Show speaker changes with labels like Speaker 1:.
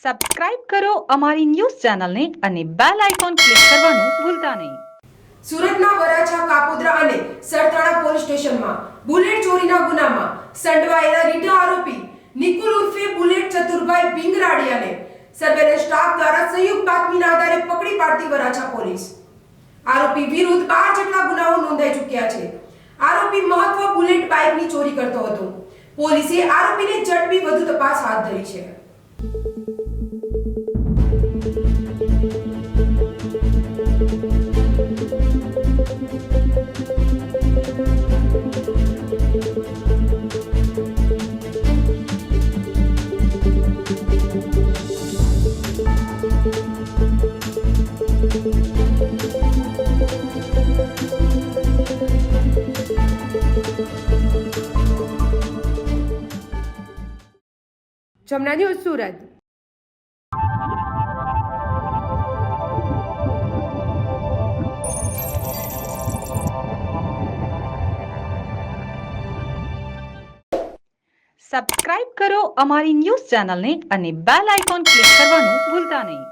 Speaker 1: Subscribe કરો અમારી news ચેનલને અને બેલ આઇકોન ક્લિક કરવાનું ભૂલતા નહીં.
Speaker 2: સુરતના વરાછા કાપોદ્રા અને સરથાણા પોલીસ સ્ટેશનમાં બુલેટ ચોરીના ગુનામાં સંડવાયેલા રીઢા આરોપી નિકુલ ઉર્ફે બુલેટ ચતુરભાઈ ભીંગરાડિયાને સર્વેલન્સ સ્ટાફ દ્વારા સંયુક્ત બાતમીના આધારે પકડી પાડતી વરાછા પોલીસ. આરોપી વિરુદ્ધ 12 જેટલા ગુનાઓ નોંધાઈ ચૂક્યા છે. આરોપી મહત્વ બુલેટ બાઇકની ચોરી કરતો હતો. પોલીસે આરોપીને ઝડપી વધુ તપાસ હાથ ધરી છે. જમના ન્યૂઝ સુરત.
Speaker 1: સબસ્ક્રાઇબ કરો અમારી ન્યૂઝ ચેનલને અને બેલ આઇકોન ક્લિક કરવાનું ભૂલતા નહીં.